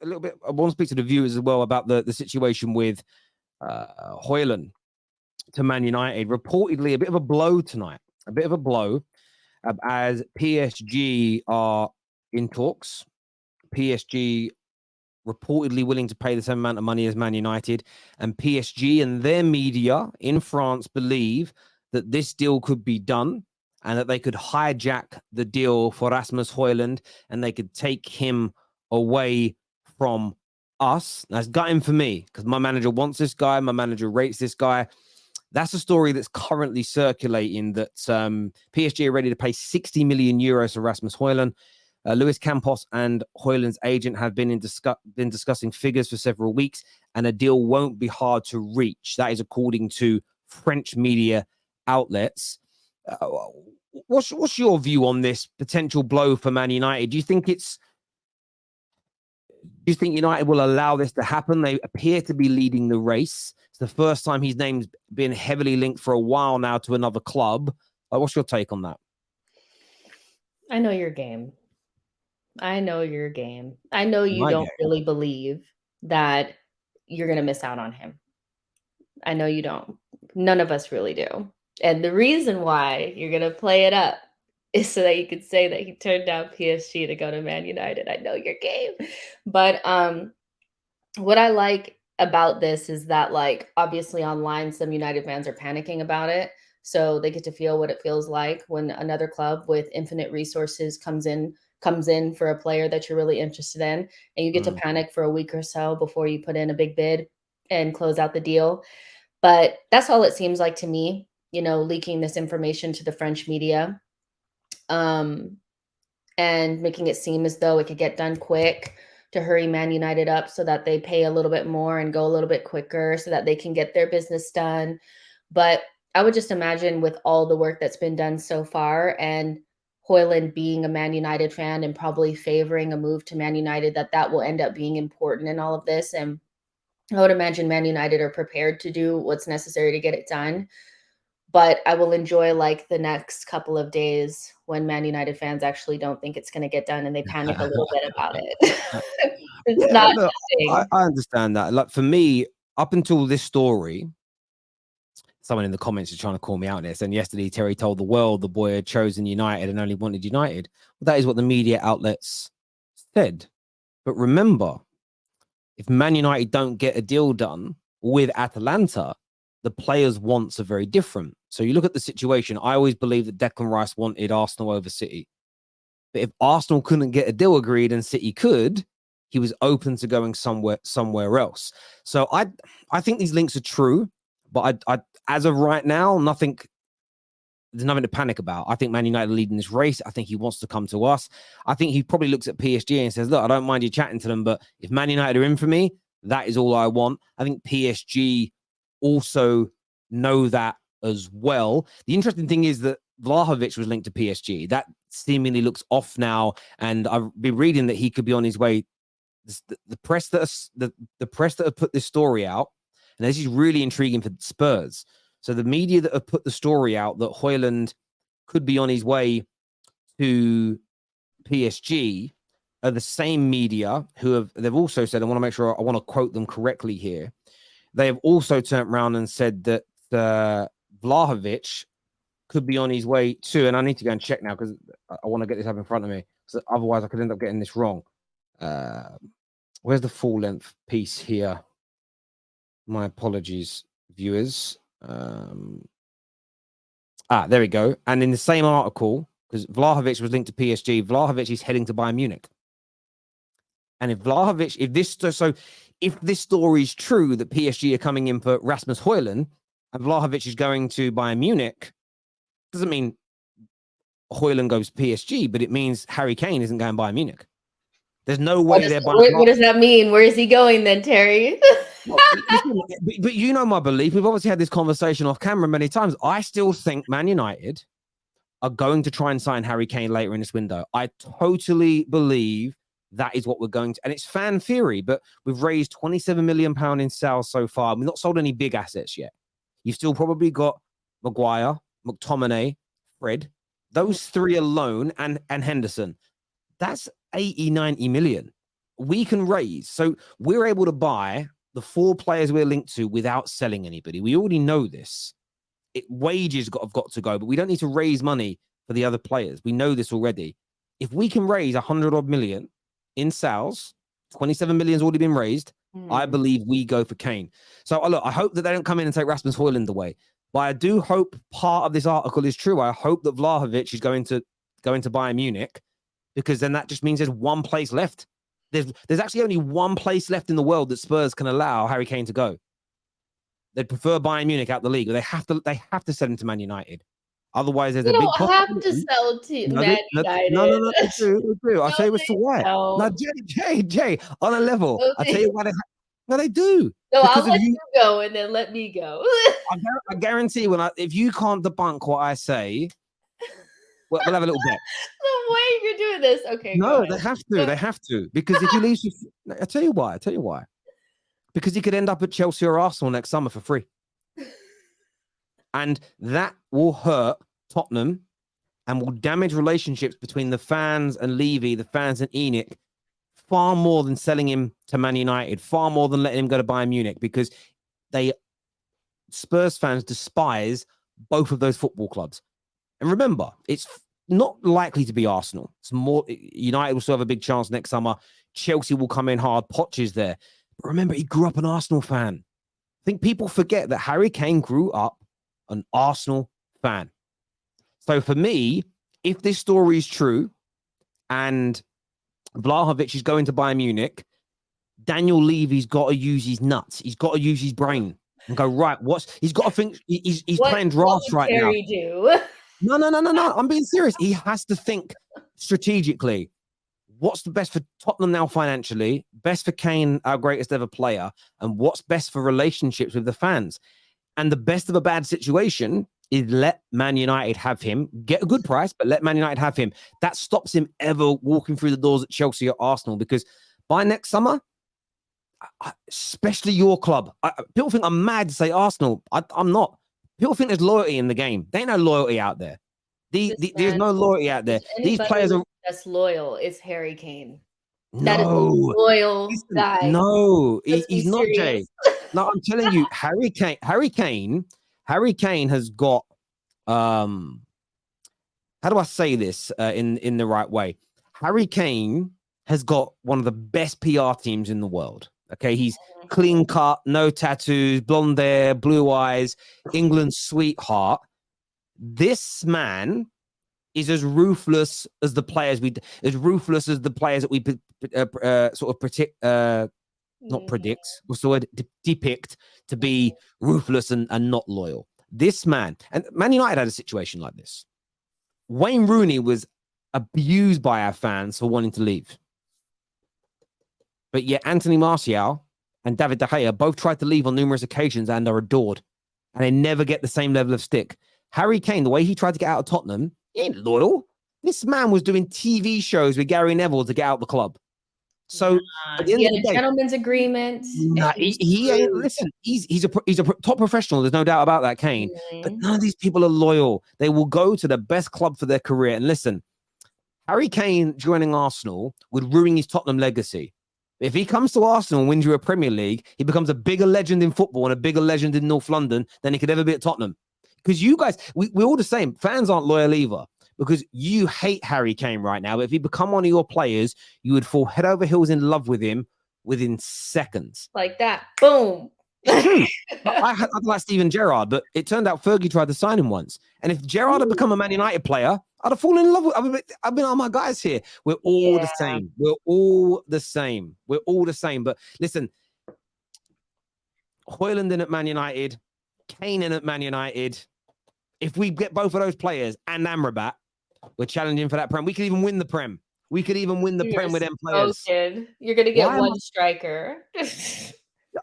a little bit. I want to speak to the viewers as well about the situation with Højlund to Man United. Reportedly, a bit of a blow tonight. A bit of a blow, as PSG are in talks. PSG reportedly willing to pay the same amount of money as Man United, and PSG and their media in France believe that this deal could be done and that they could hijack the deal for Rasmus Højlund and they could take him away from us. That's gutting for me because my manager wants this guy. My manager rates this guy. That's a story that's currently circulating that PSG are ready to pay 60 million euros for Rasmus Højlund. Luis Campos and Højlund's agent have been discussing figures for several weeks, and a deal won't be hard to reach. That is according to French media outlets. What's your view on this potential blow for Man United? Do you think United will allow this to happen? They appear to be leading the race. It's the first time his name's been heavily linked for a while now to another club. What's your take on that? I know your game. I know your game. I know you don't really believe that you're going to miss out on him. I know you don't. None of us really do. And the reason why you're going to play it up is so that you could say that he turned down PSG to go to Man United. I know your game. But what I like about this is that, like, obviously online, some United fans are panicking about it. So they get to feel what it feels like when another club with infinite resources comes in for a player that you're really interested in, and you get to panic for a week or so before you put in a big bid and close out the deal. But that's all it seems like to me, leaking this information to the French media, and making it seem as though it could get done quick to hurry Man United up so that they pay a little bit more and go a little bit quicker so that they can get their business done. But I would just imagine with all the work that's been done so far, and Højlund being a Man United fan and probably favoring a move to Man United, that will end up being important in all of this. And I would imagine Man United are prepared to do what's necessary to get it done. But I will enjoy like the next couple of days when Man United fans actually don't think it's going to get done and they panic a little bit about it. It's not. Look, I understand that. Like, for me, up until this story, someone in the comments is trying to call me out on this. And yesterday, Terry told the world the boy had chosen United and only wanted United. Well, that is what the media outlets said. But remember, if Man United don't get a deal done with Atalanta, the players' wants are very different. So you look at the situation. I always believe that Declan Rice wanted Arsenal over City. But if Arsenal couldn't get a deal agreed and City could, he was open to going somewhere else. So I think these links are true. But I as of right now, there's nothing to panic about. I think Man United are leading this race. I think he wants to come to us. I think he probably looks at PSG and says, look, I don't mind you chatting to them, but if Man United are in for me, that is all I want. I think PSG also know that as well. The interesting thing is that Vlahovic was linked to PSG. That seemingly looks off now, and I've been reading that he could be on his way. The press that have put this story out, and this is really intriguing for Spurs. So the media that have put the story out that Højlund could be on his way to PSG are the same media they've also said, I want to make sure I want to quote them correctly here. They have also turned around and said that Vlahovic could be on his way to, and I need to go and check now because I want to get this up in front of me. So otherwise I could end up getting this wrong. Where's the full length piece here? My apologies, viewers. There we go. And in the same article, because Vlahovic was linked to PSG, Vlahovic is heading to Bayern Munich. And if this story is true that PSG are coming in for Rasmus Højlund and Vlahovic is going to Bayern Munich, doesn't mean Højlund goes to PSG, but it means Harry Kane isn't going to Bayern Munich. There's no way they're buying. What does that mean? Where is he going then, Terry? But you know my belief. We've obviously had this conversation off camera many times. I still think Man United are going to try and sign Harry Kane later in this window. I totally believe that is what we're going to. And it's fan theory, but we've raised £27 million in sales so far. We've not sold any big assets yet. You've still probably got Maguire, McTominay, Fred. Those three alone and Henderson. That's 80, 90 million we can raise. So we're able to buy the 4 players we're linked to without selling anybody. We already know this. Wages have got to go, but we don't need to raise money for the other players. We know this already. If we can raise 100 odd million in sales, 27 million's already been raised. I believe we go for Kane. So look, I hope that they don't come in and take Rasmus Højlund away. But I do hope part of this article is true. I hope that Vlahovic is going to Bayern Munich, because then that just means there's one place left. There's actually only one place left in the world that Spurs can allow Harry Kane to go. They'd prefer Bayern Munich out the league. They have to send him to Man United. Otherwise, there's a big possibility. You don't have to sell to Man United. No, they do. I'll tell you as to why. No, Jay, on a level. Okay. I'll tell you why they do. No, I'll let you go and then let me go. I guarantee if you can't debunk what I say, we'll have a little bet. The way you're doing this, okay. No, they have to. They have to, because if you leave, I'll tell you why. Because he could end up at Chelsea or Arsenal next summer for free, and that will hurt Tottenham and will damage relationships between the fans and Levy, the fans and Enoch, far more than selling him to Man United, far more than letting him go to Bayern Munich, because Spurs fans despise both of those football clubs. And remember, it's not likely to be Arsenal. It's more United will still have a big chance next summer. Chelsea will come in hard. Poch is there. But remember, he grew up an Arsenal fan. I think people forget that Harry Kane grew up an Arsenal fan. So for me, if this story is true and Vlahovic is going to Bayern Munich, Daniel Levy's got to use his nuts. He's got to use his brain and go, right, he's got to think he's playing drafts right now. Do? No. I'm being serious. He has to think strategically. What's the best for Tottenham now financially? Best for Kane, our greatest ever player, and what's best for relationships with the fans? And the best of a bad situation is let Man United have him, get a good price, but let Man United have him. That stops him ever walking through the doors at Chelsea or Arsenal, because by next summer, especially your club, people think I'm mad to say Arsenal. I'm not. People think there's loyalty in the game. There ain't no loyalty out there. There's no loyalty out there. These players are that's loyal. It's Harry Kane. No, that is a loyal guy. No, he's not, Jay. No, I'm telling you, Harry Kane has got how do I say this in the right way? Harry Kane has got one of the best PR teams in the world. Okay, he's clean cut, no tattoos, blonde hair, blue eyes, England's sweetheart. This man is as ruthless as the players that we sort of predict. Not predict, what's the word? Depict to be ruthless and not loyal. This man, and Man United had a situation like this. Wayne Rooney was abused by our fans for wanting to leave. But yet Anthony Martial and David De Gea both tried to leave on numerous occasions and are adored. And they never get the same level of stick. Harry Kane, the way he tried to get out of Tottenham, he ain't loyal. This man was doing TV shows with Gary Neville to get out of the club. So at the end of the day, gentleman's agreement. Nah, he ain't. Listen, he's a top professional. There's no doubt about that, Kane. But none of these people are loyal. They will go to the best club for their career. And listen, Harry Kane joining Arsenal would ruin his Tottenham legacy. If he comes to Arsenal and wins you a Premier League, he becomes a bigger legend in football and a bigger legend in North London than he could ever be at Tottenham. Because you guys, we're all the same. Fans aren't loyal either. Because you hate Harry Kane right now. But if he become one of your players, you would fall head over heels in love with him within seconds. Like that. Boom. It's true. I'd like Steven Gerrard, but it turned out Fergie tried to sign him once. And if Gerrard had become a Man United player, I'd have fallen in love with I've been on my guys here. We're all the same. We're all the same. We're all the same. But listen, Højlund in at Man United, Kane in at Man United. If we get both of those players and Amrabat, we're challenging for that Prem. We could even win the Prem. We could even win the Prem with them players. You're going to get one striker.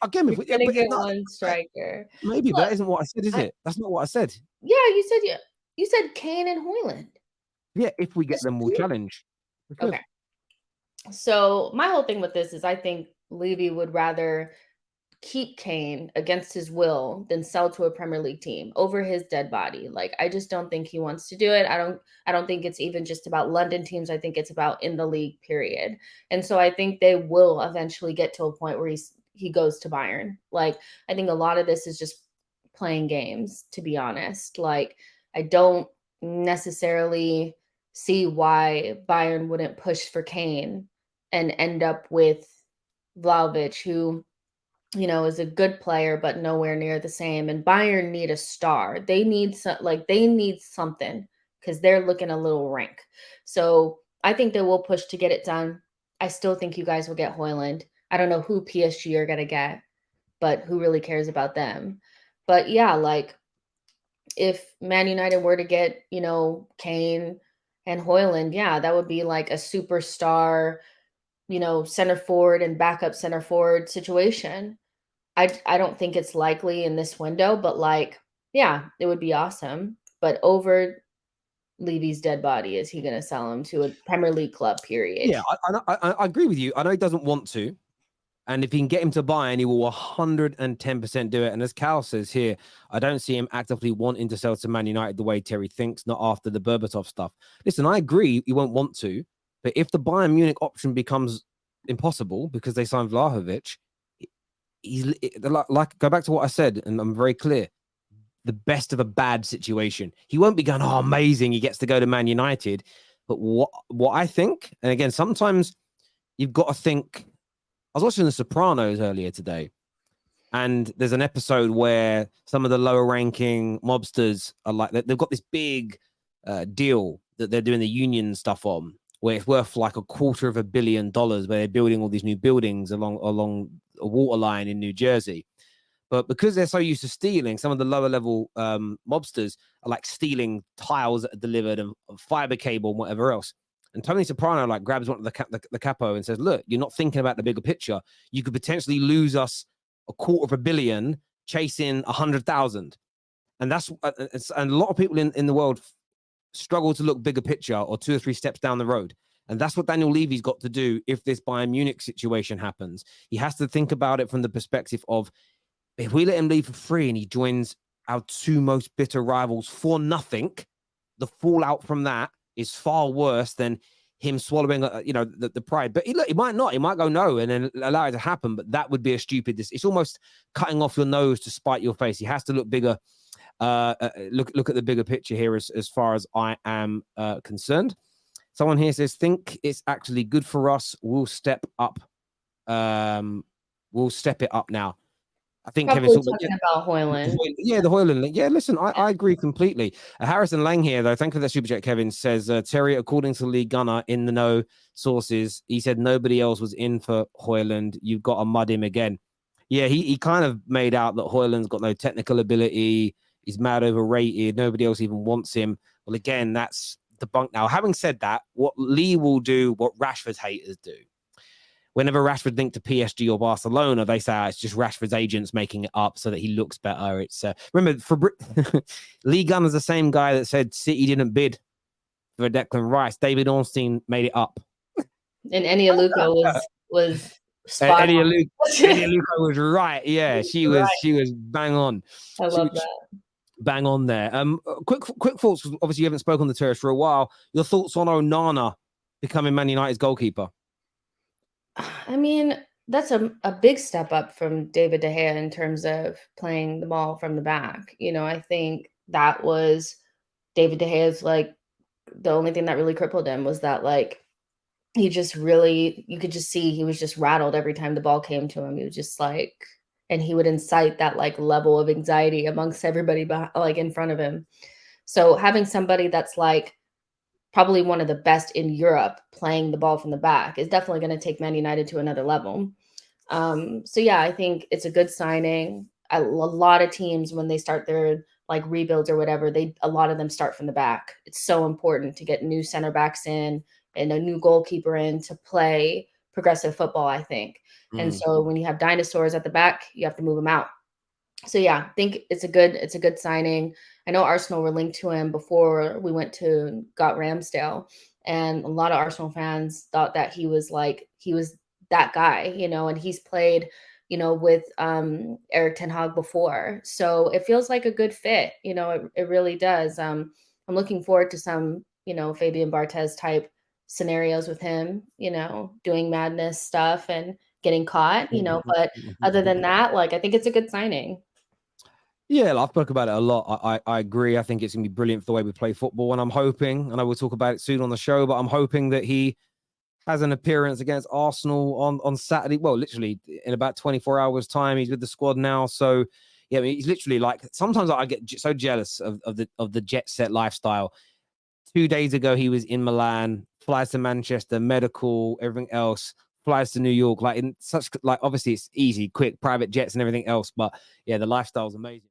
Again, if we're going to get one striker. Maybe, but that isn't what I said, is it? That's not what I said. Yeah, you said Kane and Højlund. Yeah, if we get them, we'll challenge. Okay. So my whole thing with this is I think Levy would rather keep Kane against his will than sell to a Premier League team over his dead body. Like, I just don't think he wants to do it. I don't think it's even just about London teams. I think it's about in the league, period. And so I think they will eventually get to a point where he goes to Bayern. Like, I think a lot of this is just playing games, to be honest. Like, I don't necessarily see why Bayern wouldn't push for Kane and end up with Vlahovic, who, you know, is a good player, but nowhere near the same. And Bayern need a star. They need they need something because they're looking a little rank. So I think they will push to get it done. I still think you guys will get Højlund. I don't know who PSG are going to get, but who really cares about them? But yeah, like, if Man United were to get, you know, Kane and Højlund, yeah, that would be like a superstar, you know, center forward and backup center forward situation. I don't think it's likely in this window, but like, yeah, it would be awesome. But over Levy's dead body, is he going to sell him to a Premier League club, period? Yeah, I agree with you. I know he doesn't want to. And if he can get him to buy, and he will 110% do it. And as Cal says here, I don't see him actively wanting to sell to Man United the way Terry thinks, not after the Berbatov stuff. Listen, I agree he won't want to, but if the Bayern Munich option becomes impossible because they sign Vlahovic, he's like, go back to what I said, and I'm very clear. The best of a bad situation. He won't be going, oh, amazing, he gets to go to Man United. But what I think, and again, sometimes you've got to think. I was watching The Sopranos earlier today, and there's an episode where some of the lower ranking mobsters are like, they've got this big deal that they're doing the union stuff on, where it's worth like $250 million, where they're building all these new buildings along a water line in New Jersey. But because they're so used to stealing, some of the lower level mobsters are like stealing tiles that are delivered and fiber cable and whatever else. And Tony Soprano like grabs one of the capo and says, look, you're not thinking about the bigger picture. You could potentially lose us $250 million chasing 100,000. And that's and a lot of people in the world struggle to look bigger picture or 2 or 3 steps down the road. And that's what Daniel Levy's got to do if this Bayern Munich situation happens. He has to think about it from the perspective of, if we let him leave for free and he joins our 2 most bitter rivals for nothing, the fallout from that is far worse than him swallowing, the pride. But he might not. He might go no and then allow it to happen. But that would be a stupid. It's almost cutting off your nose to spite your face. He has to look bigger. Look at the bigger picture here as far as I am concerned. Someone here says, think it's actually good for us. We'll step up. We'll step it up now. I think Probably Kevin's talking about Højlund. Yeah, the Højlund. Yeah, listen, I agree completely. Harrison Lang here, though, thank you for that super chat, Kevin, says, Terry, according to Lee Gunner in the know sources, he said nobody else was in for Højlund. You've got to mud him again. Yeah, he kind of made out that Højlund's got no technical ability. He's mad overrated. Nobody else even wants him. Well, again, that's debunked now. Having said that, what Lee will do, what Rashford's haters do. Whenever Rashford linked to PSG or Barcelona, they say it's just Rashford's agents making it up so that he looks better. It's remember, for Lee Gunner's the same guy that said City didn't bid for Declan Rice. David Ornstein made it up. And Enya Luka was spot Enya Luka was right. Yeah, she was bang on. I love that. Bang on there. Quick thoughts. Obviously, you haven't spoken on the Terrace for a while. Your thoughts on Onana becoming Man United's goalkeeper? I mean, that's a big step up from David De Gea in terms of playing the ball from the back. You know, I think that was David De Gea's, like, the only thing that really crippled him was that, like, he just really, you could just see he was just rattled every time the ball came to him. He was just like, and he would incite that like level of anxiety amongst everybody like in front of him. So having somebody that's like probably one of the best in Europe playing the ball from the back is definitely going to take Man United to another level. So yeah, I think it's a good signing. A lot of teams, when they start their like rebuilds or whatever, a lot of them start from the back. It's so important to get new center backs in and a new goalkeeper in to play progressive football, I think. And so when you have dinosaurs at the back, you have to move them out. So yeah, I think it's a good signing. I know Arsenal were linked to him before we got Ramsdale, and a lot of Arsenal fans thought that he was that guy, you know, and he's played, with Eric Ten Hag before. So it feels like a good fit. It really does. I'm looking forward to some, Fabian Barthez type scenarios with him, doing madness stuff and getting caught, but other than that, like, I think it's a good signing. Yeah, I've spoken about it a lot. I agree. I think it's going to be brilliant for the way we play football. And I'm hoping, and I will talk about it soon on the show, but I'm hoping that he has an appearance against Arsenal on Saturday. Well, literally in about 24 hours time. He's with the squad now. So, yeah, I mean, he's literally like, sometimes I get so jealous of the jet set lifestyle. 2 days ago, he was in Milan, flies to Manchester, medical, everything else, flies to New York. Like, in such, like, obviously it's easy, quick, private jets and everything else. But yeah, the lifestyle is amazing.